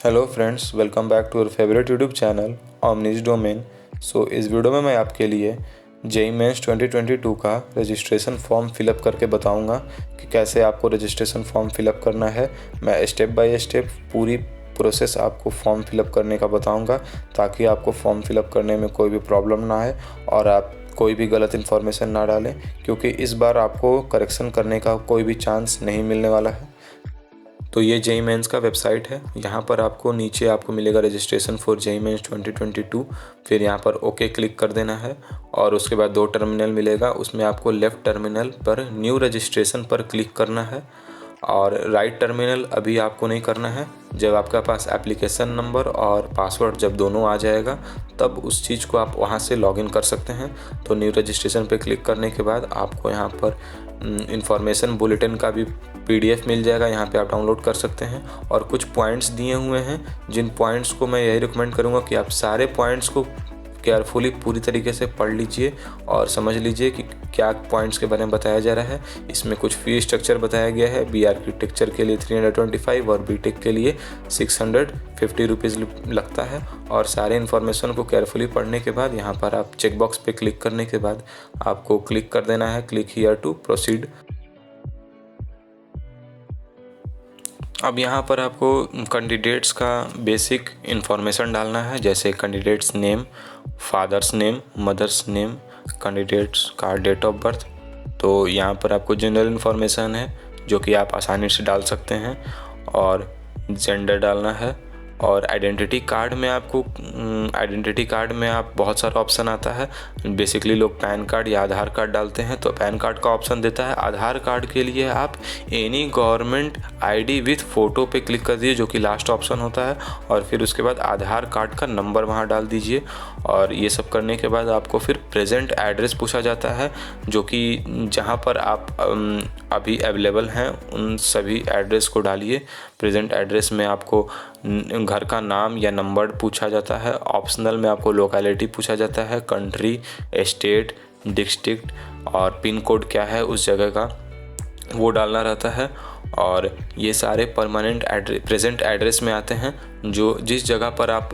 Hello friends, welcome back to our favourite YouTube channel Omni's Domain. इस video में मैं आपके लिए जेईई मेंस 2022 का रजिस्ट्रेशन फॉर्म फिलअप करके बताऊंगा कि कैसे आपको रजिस्ट्रेशन फॉर्म फिलअप करना है। मैं स्टेप बाय स्टेप पूरी प्रोसेस आपको फॉर्म फिलअप करने का बताऊंगा ताकि आपको फॉर्म फिलअप करने में कोई भी प्रॉब्लम ना आए और आप कोई भी गलत इन्फॉर्मेशन ना डालें, क्योंकि इस बार आपको करेक्शन करने का कोई भी चांस नहीं मिलने वाला है। तो ये जेईई मेंस का वेबसाइट है। यहाँ पर आपको नीचे आपको मिलेगा रजिस्ट्रेशन फॉर जेईई मेंस 2022। फिर यहाँ पर ओके क्लिक कर देना है और उसके बाद 2 टर्मिनल मिलेगा। उसमें आपको लेफ़्ट टर्मिनल पर न्यू रजिस्ट्रेशन पर क्लिक करना है और राइट टर्मिनल अभी आपको नहीं करना है। जब आपके पास एप्लीकेशन नंबर और पासवर्ड जब दोनों आ जाएगा तब उस चीज़ को आप वहाँ से लॉगिन कर सकते हैं। तो न्यू रजिस्ट्रेशन पे क्लिक करने के बाद आपको यहाँ पर इंफॉर्मेशन बुलेटिन का भी PDF मिल जाएगा। यहाँ पे आप डाउनलोड कर सकते हैं और कुछ पॉइंट्स दिए हुए हैं, जिन पॉइंट्स को मैं यही रिकमेंड करूँगा कि आप सारे पॉइंट्स को केयरफुली पूरी तरीके से पढ़ लीजिए और समझ लीजिए कि क्या पॉइंट्स के बारे में बताया जा रहा है। इसमें कुछ फ़ी स्ट्रक्चर बताया गया है। बी आर्किटेक्चर के लिए 325 और बीटेक के लिए 650 रुपीज़ लगता है। और सारे इन्फॉर्मेशन को केयरफुली पढ़ने के बाद यहाँ पर आप चेकबॉक्स पे क्लिक करने के बाद आपको क्लिक कर देना है, क्लिक हियर टू प्रोसीड। अब यहाँ पर आपको कैंडिडेट्स का बेसिक इन्फॉर्मेशन डालना है, जैसे candidate's name, father's name, mother's name, candidates का डेट ऑफ बर्थ। तो यहाँ पर आपको जनरल इन्फॉर्मेशन है जो कि आप आसानी से डाल सकते हैं और जेंडर डालना है। और आइडेंटिटी कार्ड में आप बहुत सारा ऑप्शन आता है। बेसिकली लोग पैन कार्ड या आधार कार्ड डालते हैं, तो पैन कार्ड का ऑप्शन देता है। आधार कार्ड के लिए आप any government ID with photo पे क्लिक कर दीजिए, जो कि लास्ट ऑप्शन होता है। और फिर उसके बाद आधार कार्ड का नंबर वहाँ डाल दीजिए। और ये सब करने के बाद आपको फिर प्रेजेंट एड्रेस पूछा जाता है, जो कि जहाँ पर आप अभी अवेलेबल हैं उन सभी एड्रेस को डालिए। प्रेजेंट एड्रेस में आपको घर का नाम या नंबर पूछा जाता है। ऑप्शनल में आपको लोकेलिटी पूछा जाता है, कंट्री, स्टेट, डिस्ट्रिक्ट और पिन कोड क्या है उस जगह का, वो डालना रहता है। और ये सारे परमानेंट प्रेजेंट एड्रेस में आते हैं। जो जिस जगह पर आप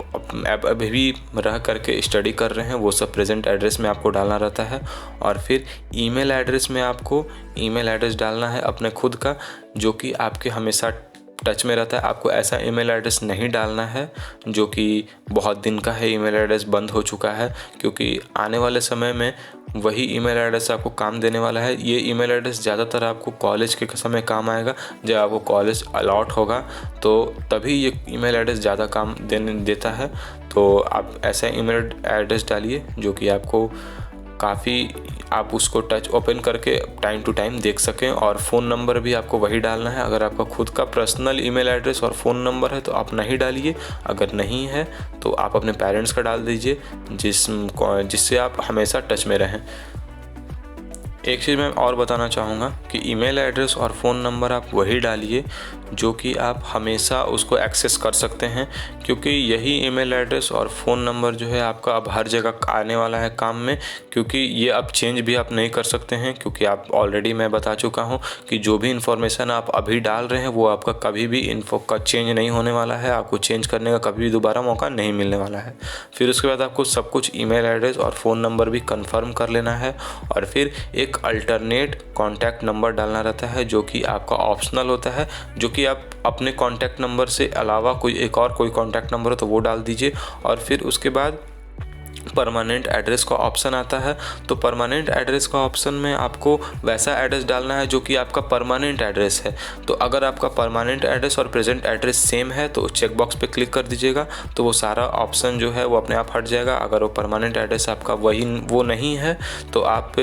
अभी भी रह करके स्टडी कर रहे हैं वो सब प्रेजेंट एड्रेस में आपको डालना रहता है। और फिर ईमेल एड्रेस में आपको ईमेल एड्रेस डालना है अपने खुद का, जो कि आपके हमेशा टच में रहता है। आपको ऐसा ईमेल एड्रेस नहीं डालना है जो कि बहुत दिन का है, ईमेल एड्रेस बंद हो चुका है, क्योंकि आने वाले समय में वही ईमेल एड्रेस आपको काम देने वाला है। ये ईमेल एड्रेस ज़्यादातर आपको कॉलेज के समय काम आएगा। जब आपको कॉलेज अलॉट होगा तो तभी ये ईमेल एड्रेस ज़्यादा काम देता है। तो आप ऐसा ईमेल एड्रेस डालिए जो कि आपको काफ़ी आप उसको ओपन करके टाइम टू टाइम देख सकें। और फ़ोन नंबर भी आपको वही डालना है। अगर आपका खुद का पर्सनल ईमेल एड्रेस और फ़ोन नंबर है तो आप नहीं डालिए, अगर नहीं है तो आप अपने पेरेंट्स का डाल दीजिए जिससे आप हमेशा टच में रहें। एक चीज़ मैं और बताना चाहूँगा कि ईमेल एड्रेस और फ़ोन नंबर आप वही डालिए जो कि आप हमेशा उसको एक्सेस कर सकते हैं, क्योंकि यही ईमेल एड्रेस और फ़ोन नंबर जो है आपका अब हर जगह आने वाला है काम में। क्योंकि ये अब चेंज भी आप नहीं कर सकते हैं, क्योंकि आप ऑलरेडी मैं बता चुका हूँ कि जो भी इन्फॉर्मेशन आप अभी डाल रहे हैं वो आपका कभी भी इन्फो का चेंज नहीं होने वाला है। आपको चेंज करने का कभी भी दोबारा मौका नहीं मिलने वाला है। फिर उसके बाद आपको सब कुछ ईमेल एड्रेस और फ़ोन नंबर भी कन्फर्म कर लेना है। और फिर एक अल्टरनेट कॉन्टैक्ट नंबर डालना रहता है जो कि आपका ऑप्शनल होता है, जो कि आप अपने कॉन्टैक्ट नंबर से अलावा कोई कॉन्टैक्ट नंबर हो तो वो डाल दीजिए। और फिर उसके बाद परमानेंट एड्रेस का ऑप्शन आता है। तो परमानेंट एड्रेस का ऑप्शन में आपको वैसा एड्रेस डालना है जो कि आपका परमानेंट एड्रेस है। तो अगर आपका परमानेंट एड्रेस और प्रेजेंट एड्रेस सेम है तो चेक बॉक्स पे क्लिक कर दीजिएगा, तो वो सारा ऑप्शन जो है वो अपने आप हट जाएगा। अगर वो परमानेंट एड्रेस आपका वो नहीं है तो आप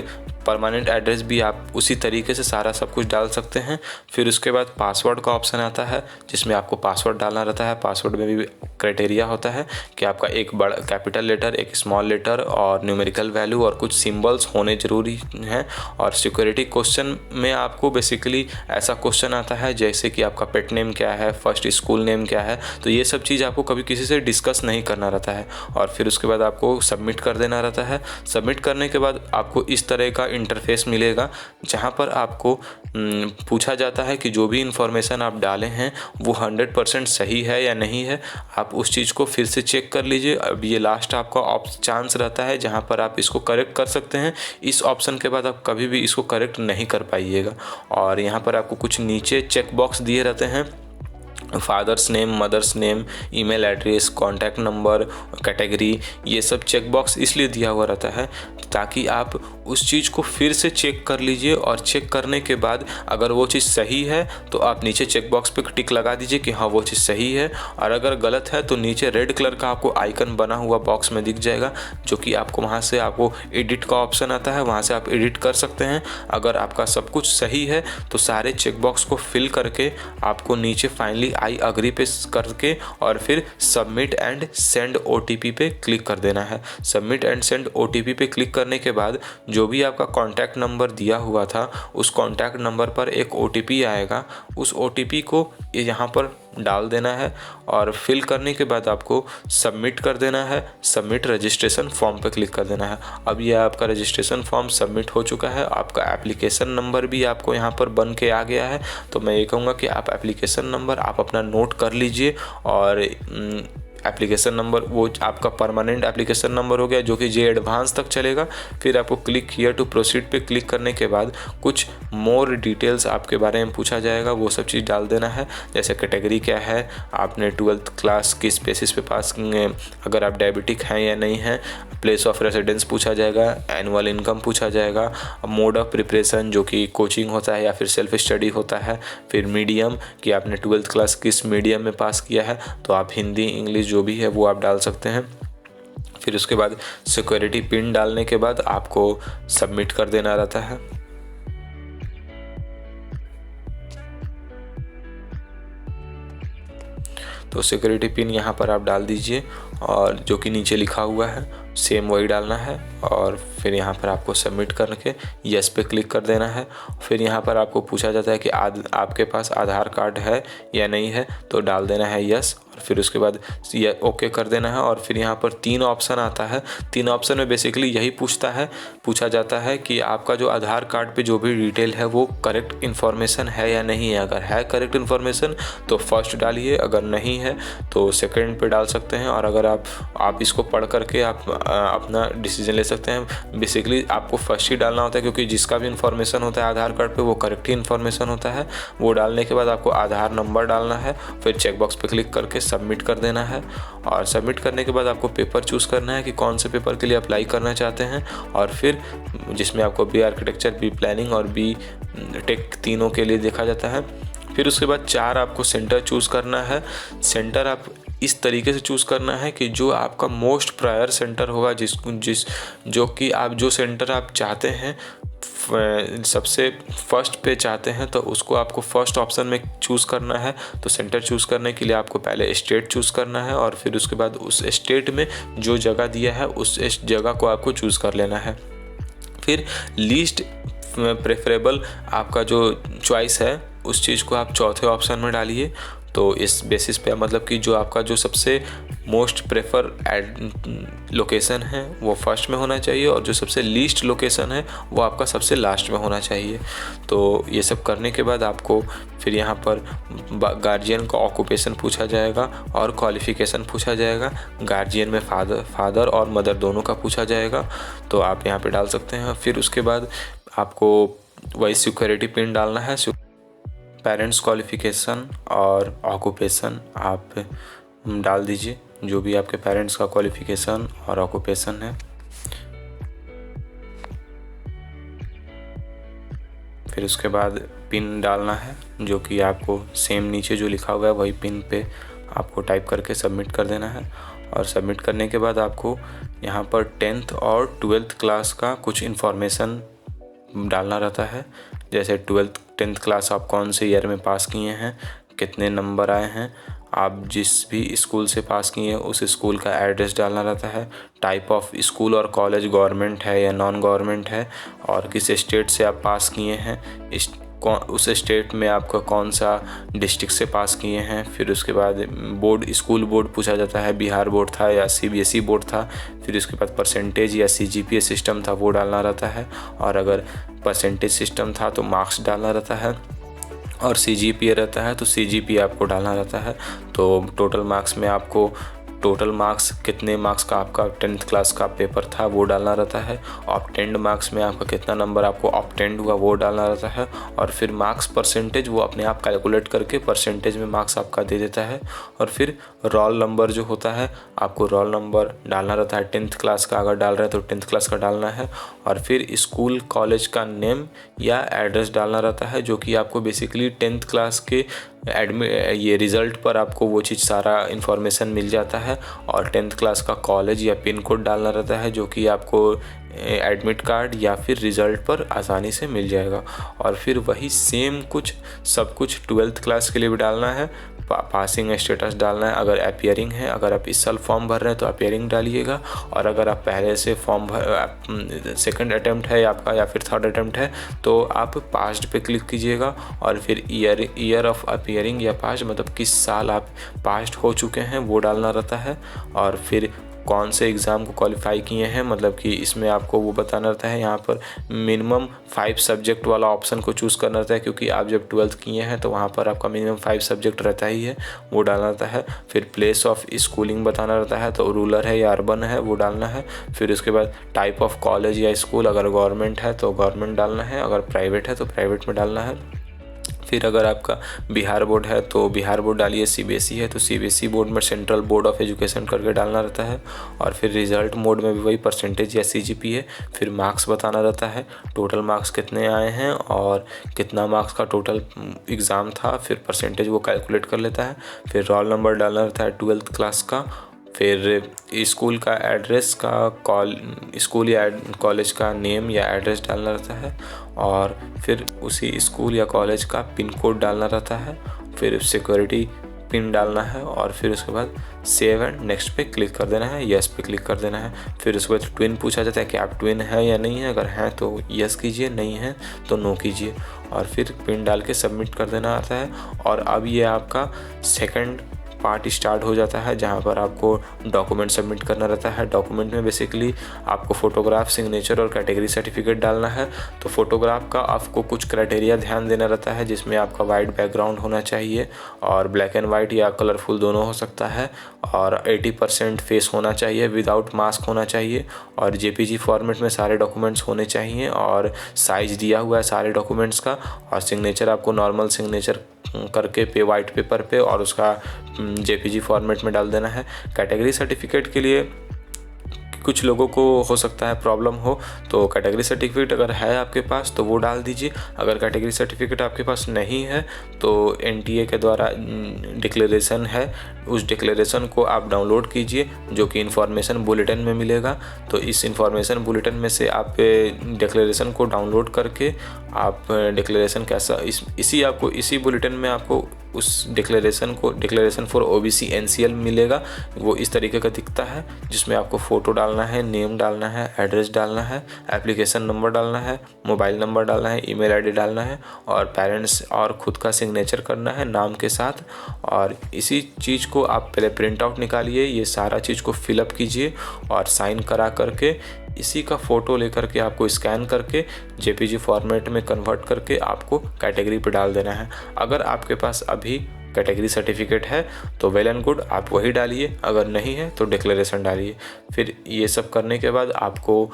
परमानेंट एड्रेस भी आप उसी तरीके से सारा सब कुछ डाल सकते हैं। फिर उसके बाद पासवर्ड का ऑप्शन आता है जिसमें आपको पासवर्ड डालना रहता है। पासवर्ड में भी क्राइटेरिया होता है कि आपका एक बड़ा कैपिटल लेटर, एक स्मॉल लेटर और न्यूमेरिकल वैल्यू और कुछ सिंबल्स होने ज़रूरी हैं। और सिक्योरिटी क्वेश्चन में आपको बेसिकली ऐसा क्वेश्चन आता है जैसे कि आपका पेट नेम क्या है, फर्स्ट स्कूल नेम क्या है। तो ये सब चीज़ आपको कभी किसी से डिस्कस नहीं करना रहता है। और फिर उसके बाद आपको सबमिट कर देना रहता है। सबमिट करने के बाद आपको इस तरह का इंटरफेस मिलेगा जहाँ पर आपको पूछा जाता है कि जो भी इंफॉर्मेशन आप डालें हैं वो 100% सही है या नहीं है। आप उस चीज़ को फिर से चेक कर लीजिए। अब ये लास्ट आपका चांस रहता है जहाँ पर आप इसको करेक्ट कर सकते हैं। इस ऑप्शन के बाद आप कभी भी इसको करेक्ट नहीं कर पाइएगा। और यहाँ पर आपको कुछ नीचे चेक बॉक्स दिए रहते हैं, father's name, mother's name, email address, contact number, category, ये सब चेक बॉक्स इसलिए दिया हुआ रहता है ताकि आप उस चीज़ को फिर से चेक कर लीजिए। और चेक करने के बाद अगर वो चीज़ सही है तो आप नीचे चेक बॉक्स पे टिक लगा दीजिए कि हाँ वो चीज़ सही है। और अगर गलत है तो नीचे रेड कलर का आपको आइकन बना हुआ बॉक्स में दिख जाएगा, जो कि आपको वहाँ से आपको एडिट का ऑप्शन आता है, वहाँ से आप एडिट कर सकते हैं। अगर आपका सब कुछ सही है तो सारे चेक बॉक्स को फिल करके आपको नीचे फाइनली आई अग्री पे करके और फिर सबमिट एंड सेंड OTP पे क्लिक कर देना है। सबमिट एंड सेंड OTP पे क्लिक करने के बाद जो भी आपका कॉन्टैक्ट नंबर दिया हुआ था उस कॉन्टैक्ट नंबर पर एक OTP आएगा। उस OTP को यहाँ पर डाल देना है और फिल करने के बाद आपको सबमिट कर देना है। सबमिट रजिस्ट्रेशन फॉर्म पे क्लिक कर देना है। अब ये आपका रजिस्ट्रेशन फॉर्म सबमिट हो चुका है। आपका एप्लीकेशन नंबर भी आपको यहाँ पर बन के आ गया है। तो मैं ये कहूँगा कि आप एप्लीकेशन नंबर आप अपना नोट कर लीजिए। और एप्लीकेशन नंबर वो आपका परमानेंट एप्लीकेशन नंबर हो गया जो कि जे एडवांस तक चलेगा। फिर आपको क्लिक हियर टू प्रोसीड पे क्लिक करने के बाद कुछ मोर डिटेल्स आपके बारे में पूछा जाएगा, वो सब चीज़ डाल देना है। जैसे कैटेगरी क्या है, आपने 12th क्लास किस बेसिस पे पास किए, अगर आप डायबिटिक हैं या नहीं हैं, प्लेस ऑफ रेसिडेंस पूछा जाएगा, एनुअल इनकम पूछा जाएगा, मोड ऑफ प्रिपरेशन जो कि कोचिंग होता है या फिर सेल्फ स्टडी होता है, फिर मीडियम कि आपने 12th क्लास किस मीडियम में पास किया है, तो आप हिंदी इंग्लिश जो भी है वो आप डाल सकते हैं। फिर उसके बाद सिक्योरिटी पिन डालने के बाद आपको सबमिट कर देना रहता है। तो सिक्योरिटी पिन यहाँ पर आप डाल दीजिए और जो कि नीचे लिखा हुआ है सेम वही डालना है। और फिर यहाँ पर आपको सबमिट करके यस पे क्लिक कर देना है। फिर यहाँ पर आपको पूछा जाता है कि आपके पास आधार कार्ड है या नहीं है, तो डाल देना है यस। और फिर उसके बाद ये ओके कर देना है। और फिर यहाँ पर 3 ऑप्शन आता है। 3 ऑप्शन में बेसिकली यही पूछा जाता है कि आपका जो आधार कार्ड पे जो भी डिटेल है वो करेक्ट इन्फॉर्मेशन है या नहीं है। अगर है करेक्ट इन्फॉर्मेशन तो फर्स्ट डालिए, अगर नहीं है तो सेकंड पे डाल सकते हैं। और अगर आप इसको पढ़ करके आप अपना डिसीजन ले सकते हैं। बेसिकली आपको फर्स्ट ही डालना होता है क्योंकि जिसका भी इन्फॉर्मेशन होता है आधार कार्ड पे वो करेक्ट ही इन्फॉर्मेशन होता है। वो डालने के बाद आपको आधार नंबर डालना है, फिर चेकबॉक्स पे क्लिक करके सबमिट कर देना है। और सबमिट करने के बाद आपको पेपर चूज़ करना है कि कौन से पेपर के लिए अप्लाई करना चाहते हैं। और फिर जिसमें आपको बी आर्किटेक्चर, बी प्लानिंग और बी टेक तीनों के लिए देखा जाता है। फिर उसके बाद 4 आपको सेंटर चूज़ करना है। सेंटर आप इस तरीके से चूज़ करना है कि जो आपका मोस्ट प्रायर सेंटर होगा, जो कि आप जो सेंटर आप चाहते हैं सबसे फर्स्ट पे चाहते हैं, तो उसको आपको फर्स्ट ऑप्शन में चूज़ करना है। तो सेंटर चूज़ करने के लिए आपको पहले स्टेट चूज़ करना है और फिर उसके बाद उस स्टेट में जो जगह दिया है उस जगह को आपको चूज़ कर लेना है। फिर लीस्ट प्रेफरेबल आपका जो चॉइस है उस चीज़ को आप चौथे ऑप्शन में डालिए। तो इस बेसिस पे मतलब कि जो आपका जो सबसे मोस्ट प्रेफर लोकेशन है वो फर्स्ट में होना चाहिए और जो सबसे लीस्ट लोकेशन है वो आपका सबसे लास्ट में होना चाहिए। तो ये सब करने के बाद आपको फिर यहाँ पर गार्जियन का ऑक्यूपेशन पूछा जाएगा और क्वालिफ़िकेशन पूछा जाएगा। गार्जियन में फादर और मदर दोनों का पूछा जाएगा, तो आप यहाँ पे डाल सकते हैं। फिर उसके बाद आपको वही सिक्योरिटी पिन डालना है। पेरेंट्स क्वालिफ़िकेशन और ऑक्यूपेशन आप डाल दीजिए, जो भी आपके पेरेंट्स का क्वालिफ़िकेशन और ऑक्यूपेशन है। फिर उसके बाद पिन डालना है, जो कि आपको सेम नीचे जो लिखा हुआ है वही पिन पे आपको टाइप करके सबमिट कर देना है। और सबमिट करने के बाद आपको यहाँ पर 10th और 12th क्लास का कुछ इन्फॉर्मेशन डालना रहता है। जैसे 10th क्लास आप कौन से ईयर में पास किए हैं, कितने नंबर आए हैं, आप जिस भी स्कूल से पास किए हैं उस स्कूल का एड्रेस डालना रहता है। टाइप ऑफ स्कूल और कॉलेज गवर्नमेंट है या नॉन गवर्नमेंट है, और किस स्टेट से आप पास किए हैं, उस स्टेट में आपका कौन सा डिस्ट्रिक्ट से पास किए हैं। फिर उसके बाद बोर्ड, स्कूल बोर्ड पूछा जाता है, बिहार बोर्ड था या CBSE बोर्ड था। फिर उसके बाद परसेंटेज या CGPA सिस्टम था वो डालना रहता है, और अगर परसेंटेज सिस्टम था तो मार्क्स डालना रहता है, और CGPA रहता है तो CGPA आपको डालना रहता है। तो टोटल मार्क्स में आपको टोटल मार्क्स कितने मार्क्स का आपका 10th क्लास का पेपर था वो डालना रहता है। ऑब्टेन्ड मार्क्स में आपका कितना नंबर आपको ऑब्टेन्ड हुआ वो डालना रहता है। और फिर मार्क्स परसेंटेज वो अपने आप कैलकुलेट करके परसेंटेज में मार्क्स आपका दे देता है। और फिर रोल नंबर जो होता है, आपको रोल नंबर डालना रहता है। 10th क्लास का अगर डाल रहे हैं तो 10th क्लास का डालना है। और फिर स्कूल कॉलेज का नेम या एड्रेस डालना रहता है, जो कि आपको बेसिकली 10th क्लास के ये रिज़ल्ट पर आपको वो चीज़ सारा इन्फॉर्मेशन मिल जाता है। और 10th क्लास का कॉलेज या पिन कोड डालना रहता है, जो कि आपको एडमिट कार्ड या फिर रिज़ल्ट पर आसानी से मिल जाएगा। और फिर वही सेम कुछ सब कुछ 12th क्लास के लिए भी डालना है। पासिंग स्टेटस डालना है, अगर अपीयरिंग है, अगर आप इस साल फॉर्म भर रहे हैं तो अपीयरिंग डालिएगा। और अगर आप पहले से फॉर्म सेकंड अटैम्प्ट है आपका या फिर थर्ड अटैम्प्ट है तो आप पास्ड पे क्लिक कीजिएगा। और फिर ईयर ऑफ अपीयरिंग या पास्ट, मतलब किस साल आप पास्ट हो चुके हैं वो डालना रहता है। और फिर कौन से एग्ज़ाम को क्वालिफाई किए हैं, मतलब कि इसमें आपको वो बताना रहता है। यहाँ पर मिनिमम 5 सब्जेक्ट वाला ऑप्शन को चूज़ करना रहता है, क्योंकि आप जब 12th किए हैं तो वहाँ पर आपका मिनिमम 5 सब्जेक्ट रहता ही है, वो डालना रहता है। फिर प्लेस ऑफ स्कूलिंग बताना रहता है, तो रूरल है या अर्बन है वो डालना है। फिर उसके बाद टाइप ऑफ कॉलेज या स्कूल, अगर गवर्नमेंट है तो गवर्नमेंट डालना है, अगर प्राइवेट है तो प्राइवेट में डालना है। फिर अगर आपका बिहार बोर्ड है तो बिहार बोर्ड डालिए, CBSE है तो CBSE बोर्ड में सेंट्रल बोर्ड ऑफ एजुकेशन करके डालना रहता है। और फिर रिज़ल्ट मोड में भी वही परसेंटेज या CGPA। फिर मार्क्स बताना रहता है, टोटल मार्क्स कितने आए हैं और कितना मार्क्स का टोटल एग्ज़ाम था, फिर परसेंटेज वो कैलकुलेट कर लेता है। फिर रोल नंबर डालना रहता है 12th क्लास का। फिर स्कूल का एड्रेस का स्कूल या कॉलेज का नेम या एड्रेस डालना रहता है। और फिर उसी स्कूल या कॉलेज का पिन कोड डालना रहता है। फिर सिक्योरिटी पिन डालना है। और फिर उसके बाद सेव एंड नेक्स्ट पे क्लिक कर देना है, यस पे क्लिक कर देना है। फिर उसके बाद ट्विन पूछा जाता है कि आप ट्विन है या नहीं है, अगर हैं तो यस कीजिए, नहीं है तो नो कीजिए। और फिर पिन डाल के सबमिट कर देना आता है। और अब ये आपका सेकंड पार्ट स्टार्ट हो जाता है, जहाँ पर आपको डॉक्यूमेंट सबमिट करना रहता है। डॉक्यूमेंट में बेसिकली आपको फ़ोटोग्राफ, सिग्नेचर और कैटेगरी सर्टिफिकेट डालना है। तो फोटोग्राफ का आपको कुछ क्राइटेरिया ध्यान देना रहता है, जिसमें आपका वाइट बैकग्राउंड होना चाहिए और ब्लैक एंड वाइट या कलरफुल दोनों हो सकता है। और 80% फेस होना चाहिए, विदाउट मास्क होना चाहिए। और JPG फॉर्मेट में सारे डॉक्यूमेंट्स होने चाहिए और साइज़ दिया हुआ है सारे डॉक्यूमेंट्स का। और सिग्नेचर आपको नॉर्मल सिग्नेचर करके वाइट पेपर पे और उसका JPG फॉर्मेट में डाल देना है। कैटेगरी सर्टिफिकेट के लिए कुछ लोगों को हो सकता है प्रॉब्लम हो, तो कैटेगरी सर्टिफिकेट अगर है आपके पास तो वो डाल दीजिए। अगर कैटेगरी सर्टिफिकेट आपके पास नहीं है तो NTA के द्वारा डिक्लेरेशन है, उस डिक्लेरेशन को आप डाउनलोड कीजिए, जो कि इन्फॉर्मेशन बुलेटिन में मिलेगा। तो इस इन्फॉर्मेशन बुलेटिन में से आप डिक्लेरेशन को डाउनलोड करके आप डिक्लेरेशन कैसा इसी बुलेटिन में आपको उस डिक्लेरेशन फॉर OBC NCL मिलेगा। वो इस तरीके का दिखता है, जिसमें आपको फ़ोटो डालना है, नेम डालना है, एड्रेस डालना है, एप्लीकेशन नंबर डालना है, मोबाइल नंबर डालना है, ईमेल आईडी डालना है और पेरेंट्स और ख़ुद का सिग्नेचर करना है नाम के साथ। और इसी चीज़ को आप पहले प्रिंट आउट निकालिए, ये सारा चीज़ को फिलअप कीजिए और साइन करा करके इसी का फ़ोटो लेकर के आपको स्कैन करके JPG फॉर्मेट में कन्वर्ट करके आपको कैटेगरी पे डाल देना है। अगर आपके पास अभी कैटेगरी सर्टिफिकेट है तो वेल एंड गुड, आप वही डालिए, अगर नहीं है तो डिक्लेरेशन डालिए। फिर ये सब करने के बाद आपको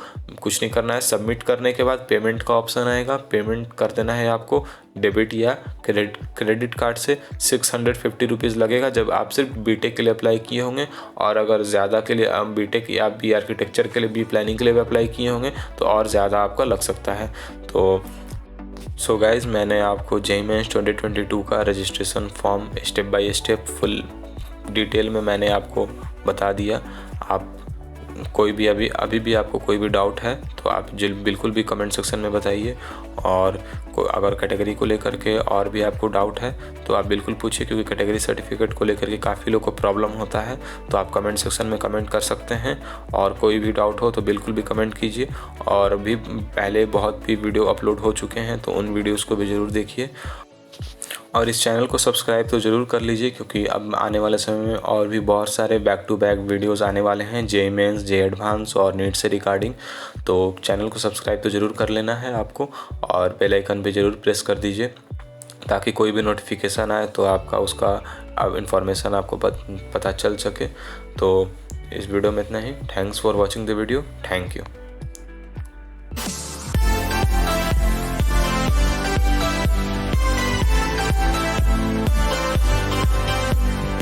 कुछ नहीं करना है। सबमिट करने के बाद पेमेंट का ऑप्शन आएगा, पेमेंट कर देना है आपको डेबिट या क्रेडिट कार्ड से। 650 रुपीज़ लगेगा जब आप सिर्फ BTech के लिए अप्लाई किए होंगे। और अगर ज़्यादा के लिए BTech या B आर्किटेक्चर के लिए, B प्लानिंग के लिए भी अप्लाई किए होंगे तो और ज़्यादा आपका लग सकता है। तो सो गाइज़, मैंने आपको JEE मेंस 2022 का registration form step by step full detail में मैंने आपको बता दिया। आप कोई भी अभी भी आपको कोई भी डाउट है तो आप बिल्कुल भी कमेंट सेक्शन में बताइए। और अगर कैटेगरी को लेकर के और भी आपको डाउट है तो आप बिल्कुल पूछिए, क्योंकि कैटेगरी सर्टिफिकेट को लेकर के काफ़ी लोग को प्रॉब्लम होता है। तो आप कमेंट सेक्शन में कमेंट कर सकते हैं, और कोई भी डाउट हो तो बिल्कुल भी कमेंट कीजिए। और भी पहले बहुत भी वीडियो अपलोड हो चुके हैं, तो उन वीडियोज़ को भी ज़रूर देखिए। और इस चैनल को सब्सक्राइब तो ज़रूर कर लीजिए, क्योंकि अब आने वाले समय में और भी बहुत सारे बैक टू बैक वीडियोस आने वाले हैं, जे मेंस, जे एडवांस और नीट से रिगार्डिंग। तो चैनल को सब्सक्राइब तो ज़रूर कर लेना है आपको, और बेल आइकन पे ज़रूर प्रेस कर दीजिए, ताकि कोई भी नोटिफिकेशन आए तो आपका उसका अब इन्फॉर्मेशन आपको पता चल सके। तो इस वीडियो में इतना ही। Thanks for watching the video. Thank you.